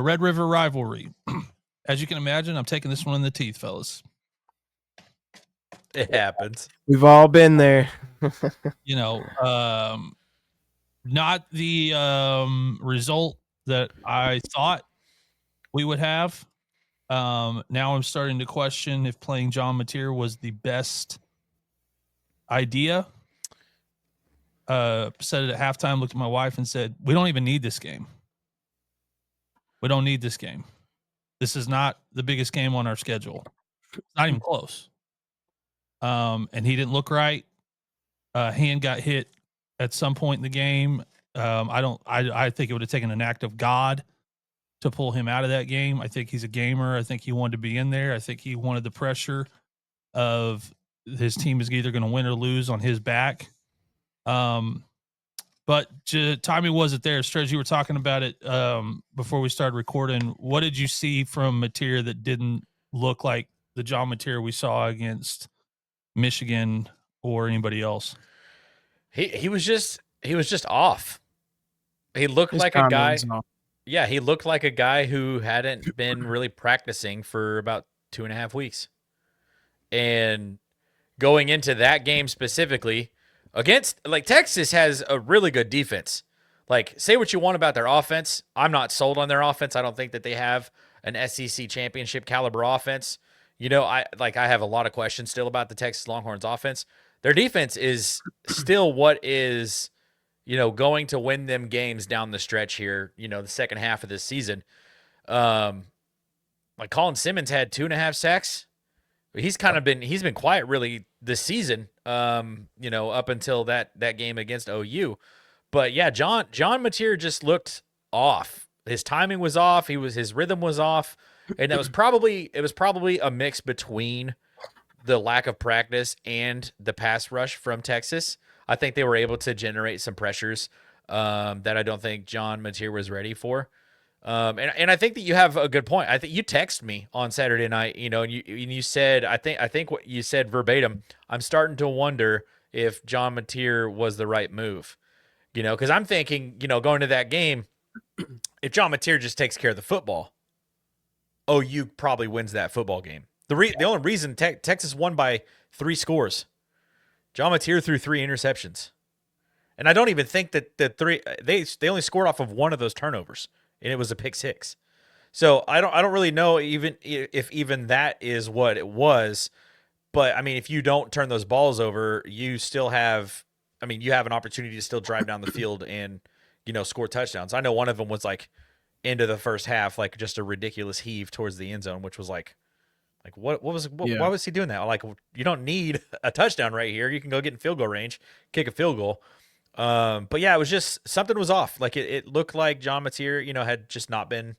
Red River Rivalry. As you can imagine, I'm taking this one in the teeth, fellas. It happens. We've all been there. You know, not the result that I thought we would have. Now I'm starting to question if playing John Mateer was the best idea. Said it at halftime, looked at my wife and said, we don't even need this game. We don't need this game. This is not the biggest game on our schedule. It's not even close. And he didn't look right. Hand got hit at some point in the game. I think it would have taken an act of God to pull him out of that game. I think he's a gamer. I think he wanted to be in there. I think he wanted the pressure of his team is either going to win or lose on his back. But timing wasn't there. Strez, you were talking about it before we started recording. What did you see from Mateer that didn't look like the John Mateer we saw against Michigan or anybody else? He was just off. He looked like a guy. Yeah, he looked like a guy who hadn't been really practicing for about 2.5 weeks. And going into that game specifically, against, like, Texas has a really good defense. Like, say what you want about their offense. I'm not sold on their offense. I don't think that they have an SEC championship caliber offense. You know, I have a lot of questions still about the Texas Longhorns offense. Their defense is still what is, you know, going to win them games down the stretch here, you know, the second half of this season. Like Colin Simmons had 2.5 sacks. He's been quiet really this season, you know, up until that game against OU. But yeah, John Mateer just looked off. His timing was off. His rhythm was off. And it was probably a mix between the lack of practice and the pass rush from Texas. I think they were able to generate some pressures that I don't think John Mateer was ready for. And I think that you have a good point. I think you texted me on Saturday night, you know, and you said, I think what you said verbatim, I'm starting to wonder if John Mateer was the right move, you know, because I'm thinking, you know, going to that game, if John Mateer just takes care of the football, OU probably wins that football game. The only reason Texas won by 3 scores, John Mateer threw 3 interceptions. And I don't even think that they only scored off of one of those turnovers, and it was a pick 6. So I don't really know if even that is what it was. But I mean, if you don't turn those balls over, you still have, I mean, you have an opportunity to still drive down the field and, you know, score touchdowns. I know one of them was like into the first half, like just a ridiculous heave towards the end zone, which was like why was he doing that? Like, you don't need a touchdown right here. You can go get in field goal range, kick a field goal. But yeah, it was just something was off. Like it looked like John Mateer, you know, had just not been,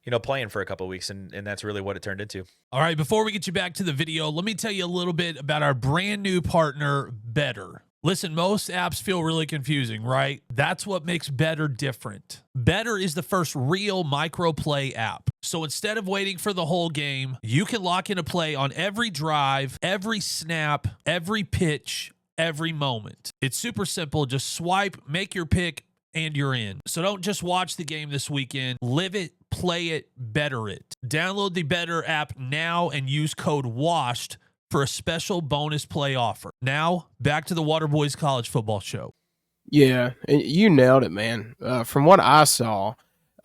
you know, playing for a couple of weeks, and that's really what it turned into. All right, before we get you back to the video, let me tell you a little bit about our brand new partner, Better. Listen, most apps feel really confusing, right? That's what makes Better different. Better is the first real microplay app. So instead of waiting for the whole game, you can lock in a play on every drive, every snap, every pitch, every moment. It's super simple. Just swipe, make your pick, and you're in. So don't just watch the game this weekend. Live it, play it, better it. Download the Better app now and use code WASHED for a special bonus play offer. Now, back to the Waterboys College Football Show. Yeah, and you nailed it, man. From what I saw,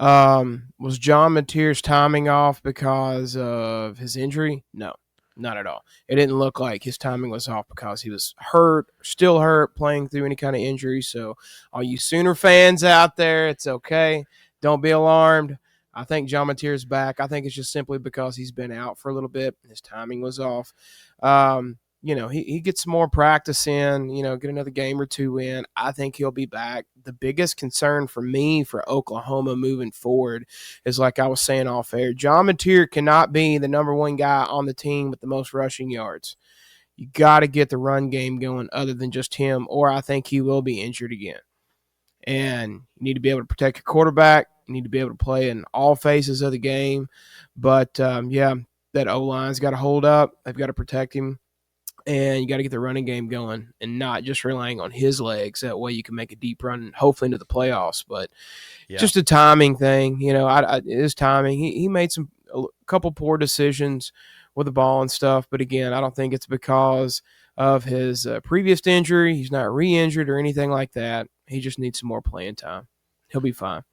was John Mateer's timing off because of his injury? No, not at all. It didn't look like his timing was off because he was hurt, still hurt, playing through any kind of injury. So all you Sooner fans out there, it's okay. Don't be alarmed. I think John Mateer's back. I think it's just simply because he's been out for a little bit. His timing was off. You know, he gets some more practice in, you know, get another game or 2 in. I think he'll be back. The biggest concern for me for Oklahoma moving forward is, like I was saying off air, John Mateer cannot be the number 1 guy on the team with the most rushing yards. You got to get the run game going other than just him, or I think he will be injured again. And you need to be able to protect your quarterback. You need to be able to play in all phases of the game. But, yeah, that O-line's got to hold up. They've got to protect him. and you got to get the running game going and not just relying on his legs. That way you can make a deep run, hopefully into the playoffs. But just a timing thing, his timing. He made a couple poor decisions with the ball and stuff. But again, I don't think it's because of his previous injury. He's not re-injured or anything like that. He just needs some more playing time. He'll be fine.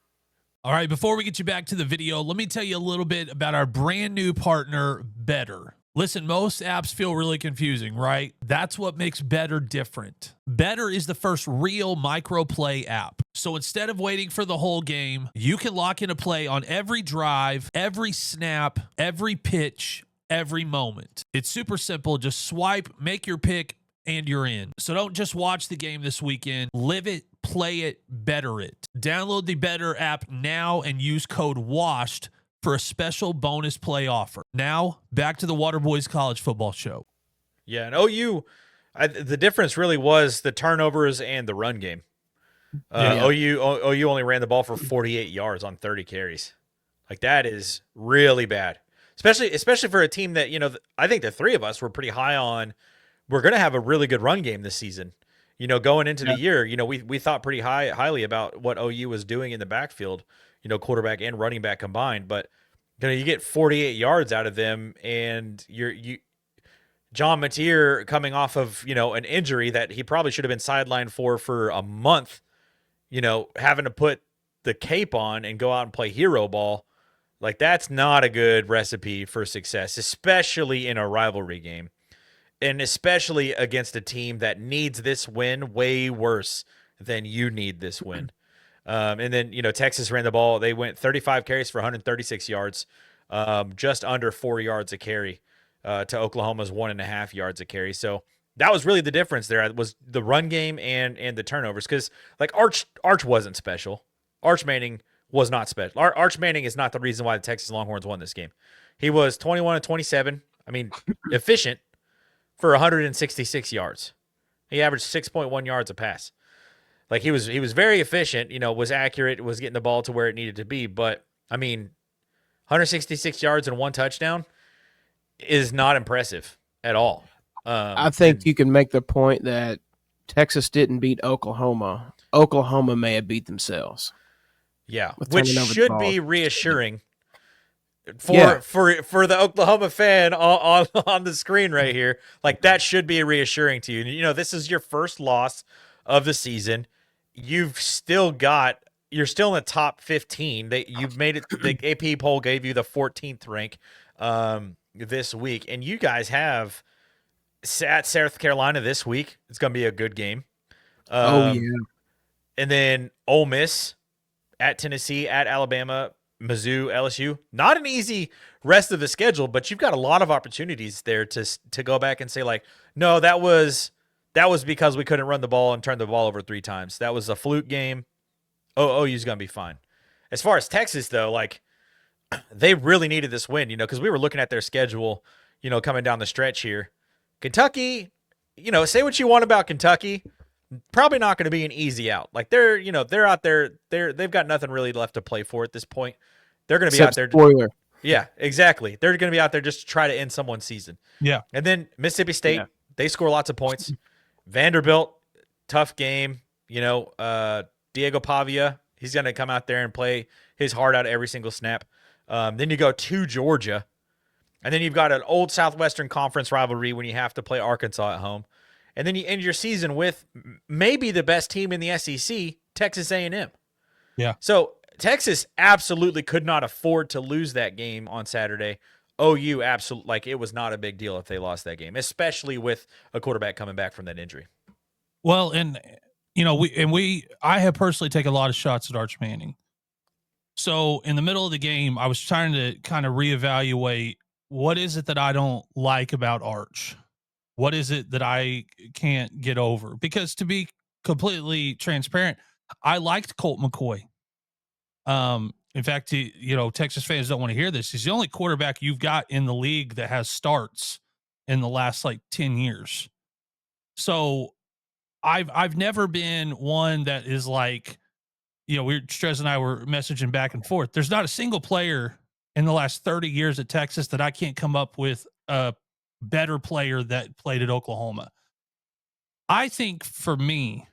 All right, before we get you back to the video, let me tell you a little bit about our brand new partner, Better. Listen, most apps feel really confusing, right? That's what makes Better different. Better is the first real micro play app. So instead of waiting for the whole game, you can lock in a play on every drive, every snap, every pitch, every moment. It's super simple. Just swipe, make your pick, and you're in. So don't just watch the game this weekend. Live it, play it, better it. Download the Better app now and use code WASHED for a special bonus play offer. Now, back to the Waterboys College Football Show. Yeah, and OU, the difference really was the turnovers and the run game. OU only ran the ball for 48 yards on 30 carries. Like, that is really bad. Especially for a team that, I think the three of us were pretty high on. We're going to have a really good run game this season. Going into the year, we thought pretty highly about what OU was doing in the backfield, quarterback and running back combined. But you get 48 yards out of them, and John Mateer coming off of an injury that he probably should have been sidelined for a month, having to put the cape on and go out and play hero ball. Like, that's not a good recipe for success, especially in a rivalry game. And especially against a team that needs this win way worse than you need this win. And then, Texas ran the ball. They went 35 carries for 136 yards, just under 4 yards a carry to Oklahoma's 1.5 yards a carry. So that was really the difference there, was the run game and the turnovers. Because, like, Arch wasn't special. Arch Manning was not special. Arch Manning is not the reason why the Texas Longhorns won this game. He was 21-27. I mean, efficient. For 166 yards. He averaged 6.1 yards a pass. Like, he was very efficient, was accurate, was getting the ball to where it needed to be. But, 166 yards and 1 touchdown is not impressive at all. I think you can make the point that Texas didn't beat Oklahoma. Oklahoma may have beat themselves. Yeah, which should be reassuring. For the Oklahoma fan on the screen right here, like, that should be reassuring to you. This is your first loss of the season. You're still in the top 15. You've made it. The AP poll gave you the 14th rank this week, and you guys have at South Carolina this week. It's going to be a good game. And then Ole Miss at Tennessee, at Alabama, Mizzou, LSU. Not an easy rest of the schedule, but you've got a lot of opportunities there to go back and say, like, no, that was because we couldn't run the ball and turn the ball over 3 times. That was a fluke game. OU's going to be fine. As far as Texas, though, like, they really needed this win, because we were looking at their schedule, coming down the stretch here. Kentucky, say what you want about Kentucky, probably not going to be an easy out. Like, they're out there. They've got nothing really left to play for at this point. They're going to be out there. Spoiler. Yeah, exactly. They're going to be out there just to try to end someone's season. Yeah. And then Mississippi State, they score lots of points. Vanderbilt, tough game. Diego Pavia, he's going to come out there and play his heart out every single snap. Then you go to Georgia. And then you've got an old Southwestern Conference rivalry when you have to play Arkansas at home. And then you end your season with maybe the best team in the SEC, Texas A&M. Yeah. So Texas absolutely could not afford to lose that game on Saturday. OU absolutely, like, it was not a big deal if they lost that game, especially with a quarterback coming back from that injury. Well, and I have personally taken a lot of shots at Arch Manning. So in the middle of the game, I was trying to kind of reevaluate, what is it that I don't like about Arch? What is it that I can't get over? Because, to be completely transparent, I liked Colt McCoy. In fact, Texas fans don't want to hear this. He's the only quarterback you've got in the league that has starts in the last 10 years. So I've never been one that is like, Strez and I were messaging back and forth. There's not a single player in the last 30 years at Texas that I can't come up with a better player that played at Oklahoma. I think for me,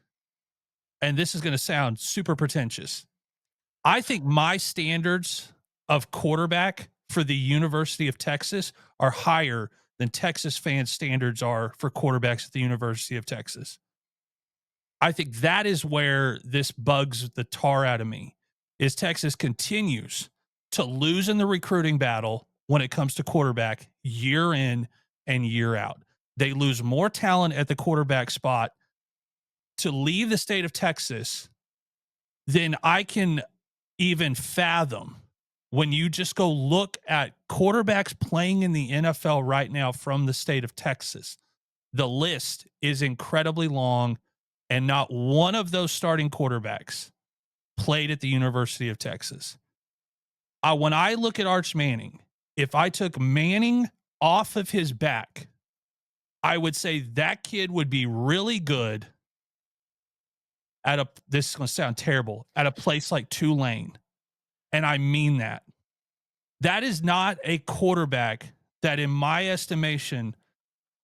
and this is going to sound super pretentious, I think my standards of quarterback for the University of Texas are higher than Texas fans' standards are for quarterbacks at the University of Texas. I think that is where this bugs the tar out of me, is Texas continues to lose in the recruiting battle when it comes to quarterback year in and year out. They lose more talent at the quarterback spot to leave the state of Texas than I can even fathom when you just go look at quarterbacks playing in the NFL right now from the state of Texas. The list is incredibly long, and not one of those starting quarterbacks played at the University of Texas. When I look at Arch Manning, if I took Manning off of his back, I would say that kid would be really good at this is going to sound terrible, at a place like Tulane. And I mean that. That is not a quarterback that, in my estimation,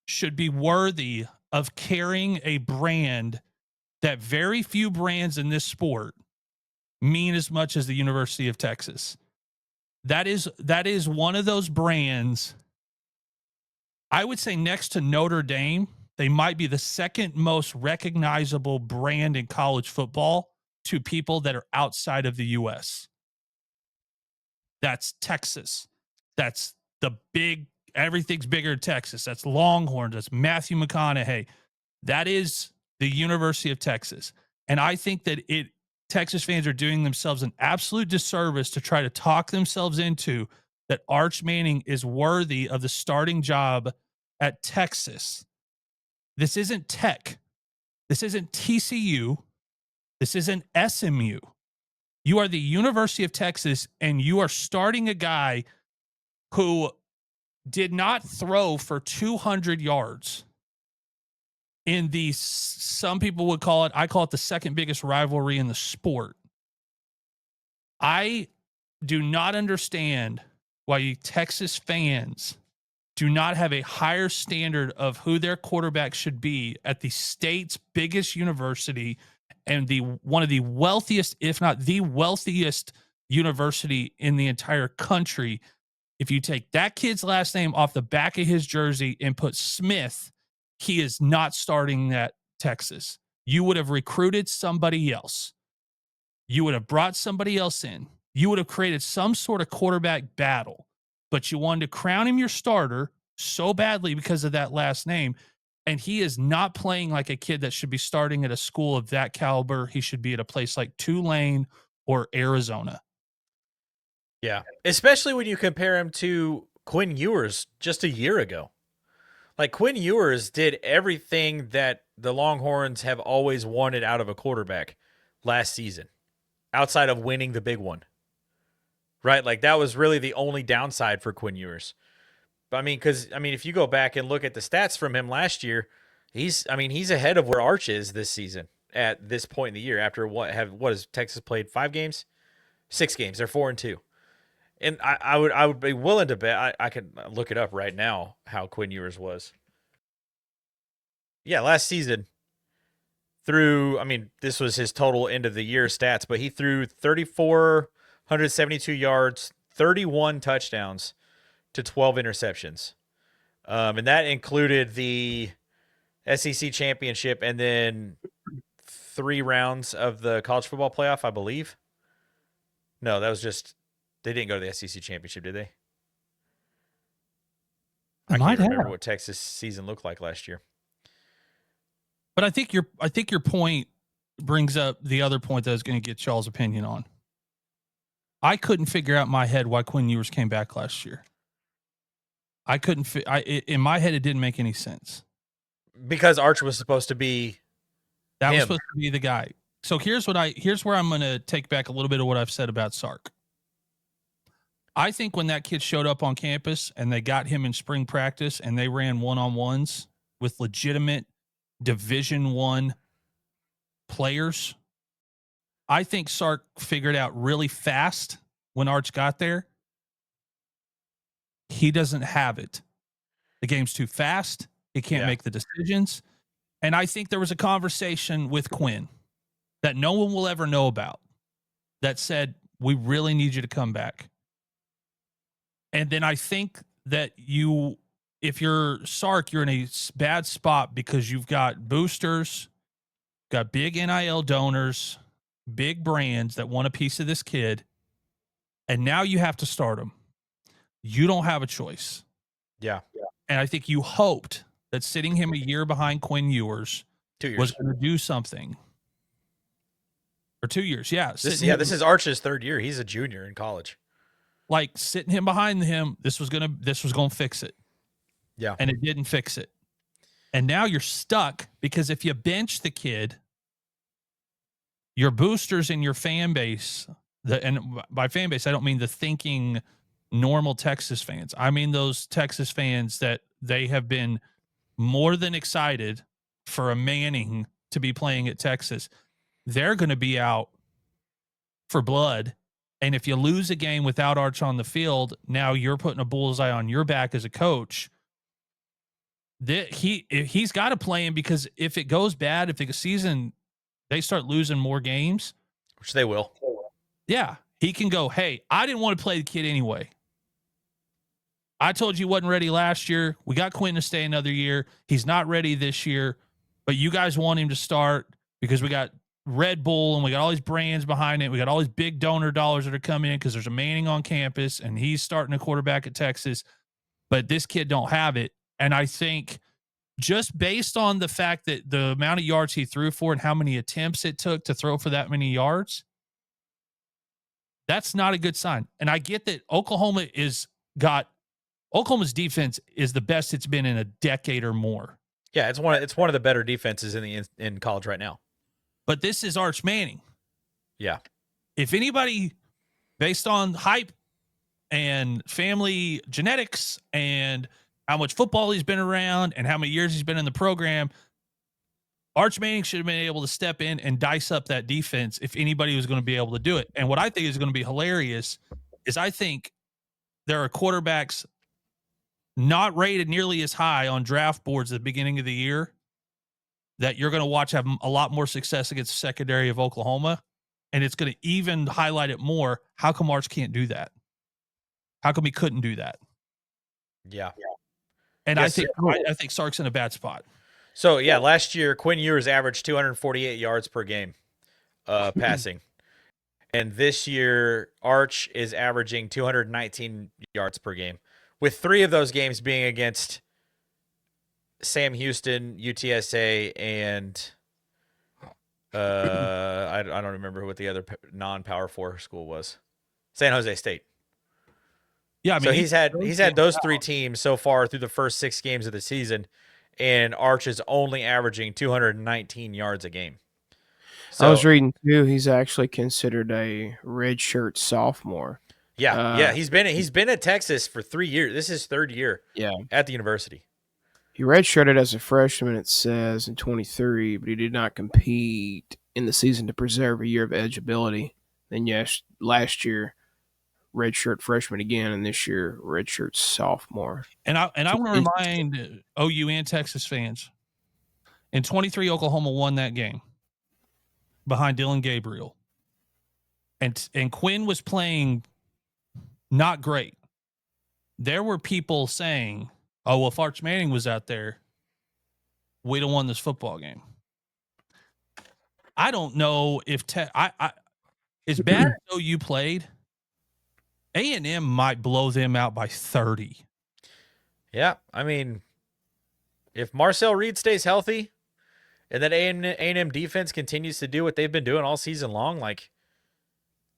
should be worthy of carrying a brand that very few brands in this sport mean as much as the University of Texas. That is one of those brands. I would say next to Notre Dame, they might be the second most recognizable brand in college football to people that are outside of the U.S. That's Texas. That's the big, everything's bigger in Texas. That's Longhorns. That's Matthew McConaughey. That is the University of Texas. And I think that Texas fans are doing themselves an absolute disservice to try to talk themselves into that Arch Manning is worthy of the starting job at Texas. This isn't Tech. This isn't TCU. This isn't SMU. You are the University of Texas, and you are starting a guy who did not throw for 200 yards in the, some people would call it, I call it the second biggest rivalry in the sport. I do not understand why you Texas fans do not have a higher standard of who their quarterback should be at the state's biggest university and one of the wealthiest, if not the wealthiest university in the entire country. If you take that kid's last name off the back of his jersey and put Smith, he is not starting at Texas. You would have recruited somebody else. You would have brought somebody else in. You would have created some sort of quarterback battle, but you wanted to crown him your starter so badly because of that last name. And he is not playing like a kid that should be starting at a school of that caliber. He should be at a place like Tulane or Arizona. Yeah, especially when you compare him to Quinn Ewers just a year ago. Like, Quinn Ewers did everything that the Longhorns have always wanted out of a quarterback last season, outside of winning the big one. Right? Like, that was really the only downside for Quinn Ewers. But if you go back and look at the stats from him last year, he's ahead of where Arch is this season at this point in the year. After what has Texas played 5 games, 6 games? They're 4-2. And I would be willing to bet, I could look it up right now, how Quinn Ewers was. Yeah, last season, this was his total end of the year stats, but he threw 3,472 yards, 31 touchdowns to 12 interceptions. And that included the SEC championship and then 3 rounds of the college football playoff, I believe. No, that was just... They didn't go to the SEC championship, did they? I can't remember what Texas season looked like last year. But I think your point brings up the other point that I was going to get y'all's opinion on. I couldn't figure out in my head why Quinn Ewers came back last year. I couldn't. In my head, it didn't make any sense. Because Arch was supposed to be that him. Was supposed to be the guy. So here's where I'm going to take back a little bit of what I've said about Sark. I think when that kid showed up on campus and they got him in spring practice and they ran one-on-ones with legitimate Division I players, I think Sark figured out really fast when Arch got there, he doesn't have it. The game's too fast. He can't make the decisions. And I think there was a conversation with Quinn that no one will ever know about that said, we really need you to come back. And then I think that if you're Sark, you're in a bad spot because you've got boosters, got big NIL donors, big brands that want a piece of this kid, and now you have to start him. You don't have a choice. Yeah. And I think you hoped that sitting him a year behind Quinn Ewers 2 years was going to do something. Or 2 years, yeah. This is Arch's third year. He's a junior in college. Like sitting him behind him, this was gonna fix it. Yeah. And it didn't fix it. And now you're stuck because if you bench the kid, your boosters in your fan base, and by fan base, I don't mean the thinking normal Texas fans. I mean those Texas fans that they have been more than excited for a Manning to be playing at Texas. They're going to be out for blood. And if you lose a game without Arch on the field, now you're putting a bullseye on your back as a coach. He's got to play him because if it goes bad, if the season they start losing more games, which they will. Yeah, he can go, hey, I didn't want to play the kid anyway. I told you he wasn't ready last year. We got Quinn to stay another year. He's not ready this year, but you guys want him to start because we got Red Bull and we got all these brands behind it. We got all these big donor dollars that are coming in because there's a Manning on campus and he's starting a quarterback at Texas, but this kid don't have it. And I think just based on the fact that the amount of yards he threw for and how many attempts it took to throw for that many yards, that's not a good sign. And I get that Oklahoma's defense is the best it's been in a decade or more. Yeah, it's one of the better defenses in college right now. But this is Arch Manning. Yeah. If anybody, based on hype and family genetics and how much football he's been around and how many years he's been in the program, Arch Manning should have been able to step in and dice up that defense if anybody was going to be able to do it. And what I think is going to be hilarious is I think there are quarterbacks not rated nearly as high on draft boards at the beginning of the year that you're going to watch have a lot more success against the secondary of Oklahoma. And it's going to even highlight it more. How come Arch can't do that? How come he couldn't do that? Yeah. And yes, I think Sark's in a bad spot. So, yeah, last year, Quinn Ewers averaged 248 yards per game passing. And this year, Arch is averaging 219 yards per game, with 3 of those games being against Sam Houston, UTSA, and I don't remember what the other non-Power 4 school was. San Jose State. Yeah, I mean, so he's had those 3 teams so far through the first 6 games of the season, and Arch is only averaging 219 yards a game. So, I was reading too. He's actually considered a redshirt sophomore. Yeah, he's been at Texas for 3 years. This is his 3rd year. Yeah, at the university. He redshirted as a freshman, it says, in 23, but he did not compete in the season to preserve a year of eligibility. Then yes, last year, redshirt freshman again, and this year redshirt sophomore. And I want to remind OU and Texas fans, in 23, Oklahoma won that game behind Dylan Gabriel, and Quinn was playing not great. There were people saying, "Oh, well, if Arch Manning was out there, we'd have won this football game." I don't know if as bad as OU played, A&M might blow them out by 30. Yeah, I mean, if Marcel Reed stays healthy and that A&M defense continues to do what they've been doing all season long, like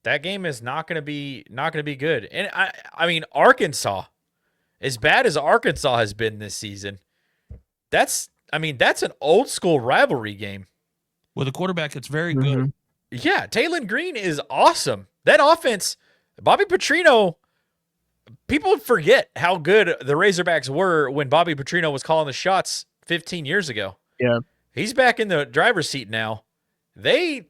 that game is not going to be good. And I mean, Arkansas, as bad as Arkansas has been this season, that's an old school rivalry game. With a quarterback that's very good. Yeah, Taylon Green is awesome. That offense, Bobby Petrino, people forget how good the Razorbacks were when Bobby Petrino was calling the shots 15 years ago. Yeah. He's back in the driver's seat now. They've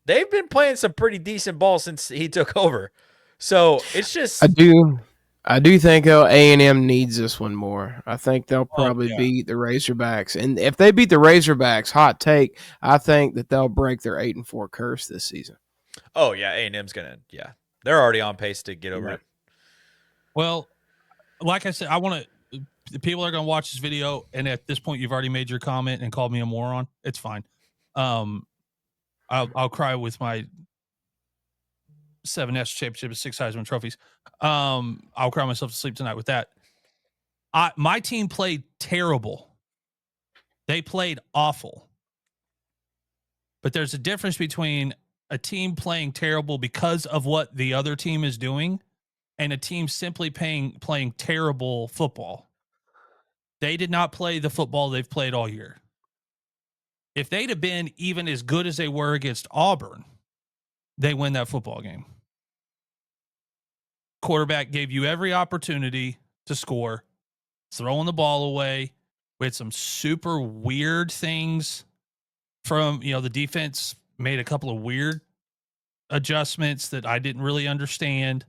been playing some pretty decent ball since he took over. So it's just I do I do think though A&M needs this one more. I think they'll Oh, probably yeah. beat the Razorbacks, and if they beat the Razorbacks, hot take, I think that they'll break their 8-4 curse this season. Oh yeah, A&M's gonna. Yeah, they're already on pace to get over it. Well, like I said, I want to. The people are going to watch this video, and at this point, you've already made your comment and called me a moron. It's fine. I'll cry with my 7 national championships, 6 Heisman trophies. I'll cry myself to sleep tonight with that. My team played terrible. They played awful. But there's a difference between a team playing terrible because of what the other team is doing and a team simply playing terrible football. They did not play the football they've played all year. If they'd have been even as good as they were against Auburn, they win that football game. Quarterback gave you every opportunity to score, throwing the ball away. We had some super weird things from, the defense made a couple of weird adjustments that I didn't really understand.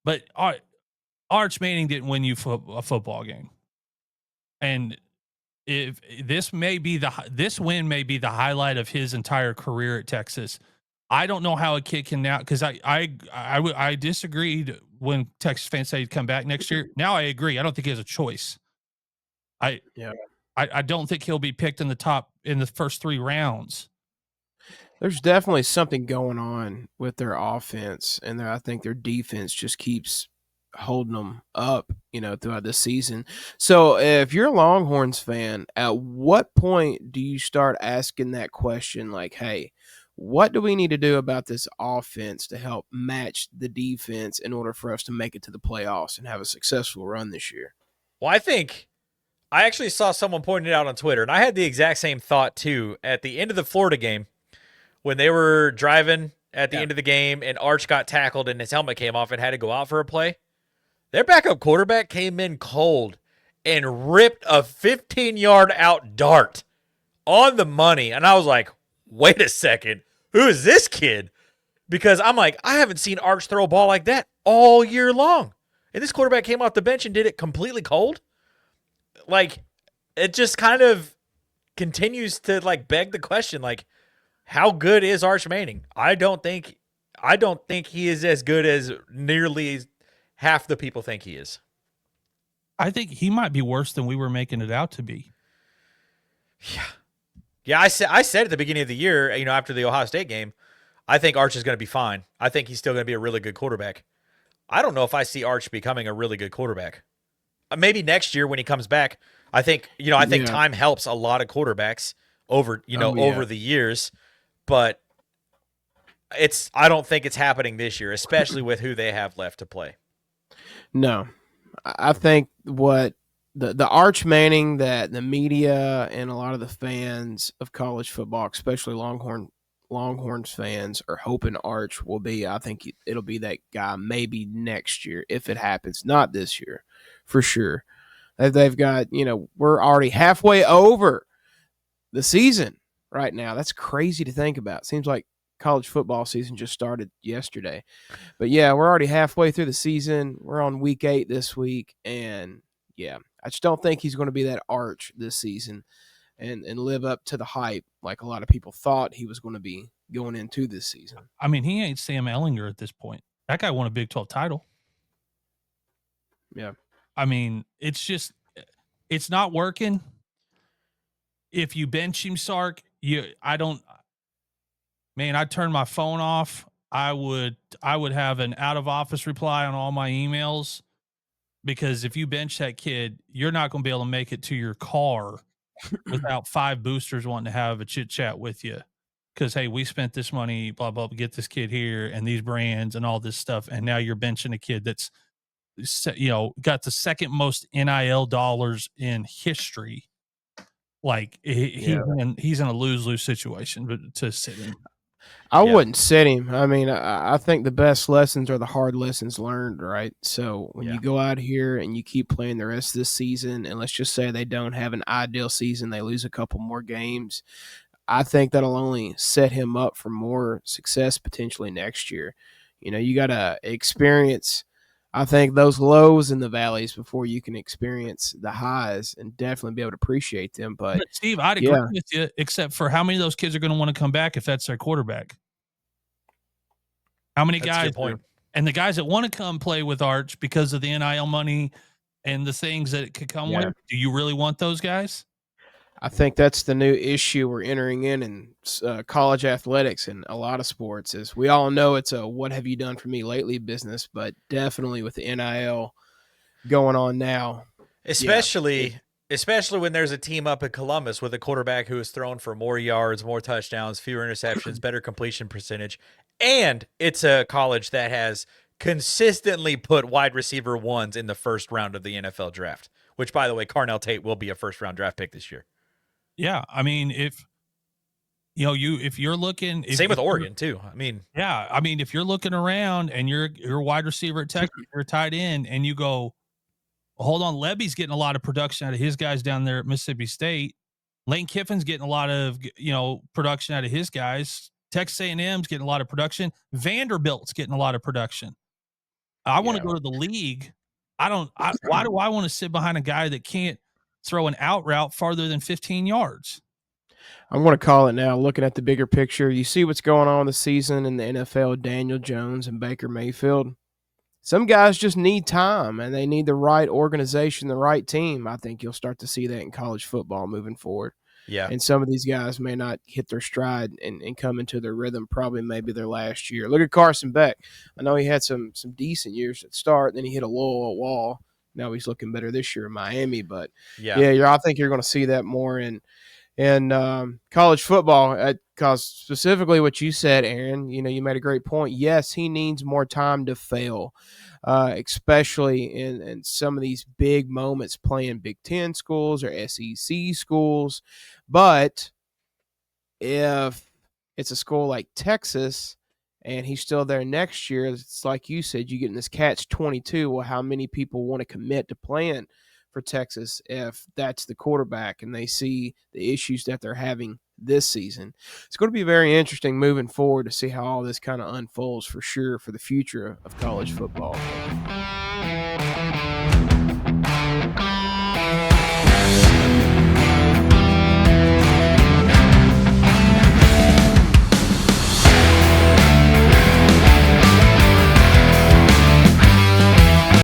But Arch Manning didn't win you a football game. And if this win may be the highlight of his entire career at Texas. I don't know how a kid can now, because I disagreed when Texas fans say he'd come back next year. Now I agree. I don't think he has a choice. I don't think he'll be picked in the first 3 rounds. There's definitely something going on with their offense, and I think their defense just keeps holding them up, throughout the season. So if you're a Longhorns fan, at what point do you start asking that question like, hey, what do we need to do about this offense to help match the defense in order for us to make it to the playoffs and have a successful run this year? Well, I actually saw someone point it out on Twitter, and I had the exact same thought too at the end of the Florida game when they were driving at the end of the game and Arch got tackled and his helmet came off and had to go out for a play. Their backup quarterback came in cold and ripped a 15-yard out dart on the money. And I was like, wait a second. Who is this kid? Because I'm like, I haven't seen Arch throw a ball like that all year long. And this quarterback came off the bench and did it completely cold. Like, it just kind of continues to beg the question, how good is Arch Manning? I don't think he is as good as nearly half the people think he is. I think he might be worse than we were making it out to be. Yeah. I said at the beginning of the year, after the Ohio State game, I think Arch is going to be fine. I think he's still going to be a really good quarterback. I don't know if I see Arch becoming a really good quarterback. Maybe next year when he comes back. I think time helps a lot of quarterbacks over the years, but I don't think it's happening this year, especially with who they have left to play. No, I think what the Arch Manning that the media and a lot of the fans of college football, especially Longhorns fans, are hoping Arch will be, I think it'll be that guy maybe next year if it happens, not this year, for sure. They've got, we're already halfway over the season right now. That's crazy to think about. Seems like college football season just started yesterday. But yeah, we're already halfway through the season. We're on week 8 this week. And yeah, I just don't think he's going to be that Arch this season and live up to the hype like a lot of people thought he was going to be going into this season. I mean, he ain't Sam Ehlinger at this point. That guy won a Big 12 title. Yeah. I mean, it's not working. If you bench him, Sark, I'd turn my phone off. I would have an out of office reply on all my emails, because if you bench that kid, you're not going to be able to make it to your car without 5 boosters wanting to have a chit chat with you. Because, hey, we spent this money, blah, blah, get this kid here and these brands and all this stuff. And now you're benching a kid that's, got the second most NIL dollars in history. He's in a lose-lose situation, but to sit him. I wouldn't sit him. I mean, I think the best lessons are the hard lessons learned, right? So when you go out here and you keep playing the rest of this season, and let's just say they don't have an ideal season, they lose a couple more games, I think that'll only set him up for more success potentially next year. You got to experience I think those lows and the valleys before you can experience the highs and definitely be able to appreciate them. But Steve, I'd agree with you, except for how many of those kids are going to want to come back if that's their quarterback? How many That's a guys good point. and the guys that want to come play with Arch because of the NIL money and the things that it could come with, do you really want those guys? I think that's the new issue we're entering in college athletics and a lot of sports. Is we all know it's a "what have you done for me lately" business, but definitely with the NIL going on now, especially when there's a team up in Columbus with a quarterback who is thrown for more yards, more touchdowns, fewer interceptions, better completion percentage, and it's a college that has consistently put wide receiver ones in the first round of the NFL draft. Which, by the way, Carnell Tate will be a first-round draft pick this year. Yeah, I mean, if you're looking, same with Oregon too. I mean, if you're looking around and you're a wide receiver at Texas, you're tight end, and you go, hold on, Lebby's getting a lot of production out of his guys down there at Mississippi State. Lane Kiffin's getting a lot of production out of his guys. Texas A&M's getting a lot of production. Vanderbilt's getting a lot of production. I want to go to the league. Why do I want to sit behind a guy that can't throw an out route farther than 15 yards? I'm going to call it now. Looking at the bigger picture, you see what's going on this season in the NFL, Daniel Jones and Baker Mayfield. Some guys just need time, and they need the right organization, the right team. I think you'll start to see that in college football moving forward. Yeah. And some of these guys may not hit their stride and come into their rhythm probably maybe their last year. Look at Carson Beck. I know he had some decent years at start, then he hit a low wall. Now he's looking better this year in Miami. But, I think you're going to see that more in college football, because specifically what you said, Aaron, you made a great point. Yes, he needs more time to fail, especially in some of these big moments playing Big Ten schools or SEC schools. But if it's a school like Texas and he's still there next year, it's like you said, you get in this catch-22. Well, how many people want to commit to playing for Texas if that's the quarterback and they see the issues that they're having this season? It's going to be very interesting moving forward to see how all this kind of unfolds for sure for the future of college football.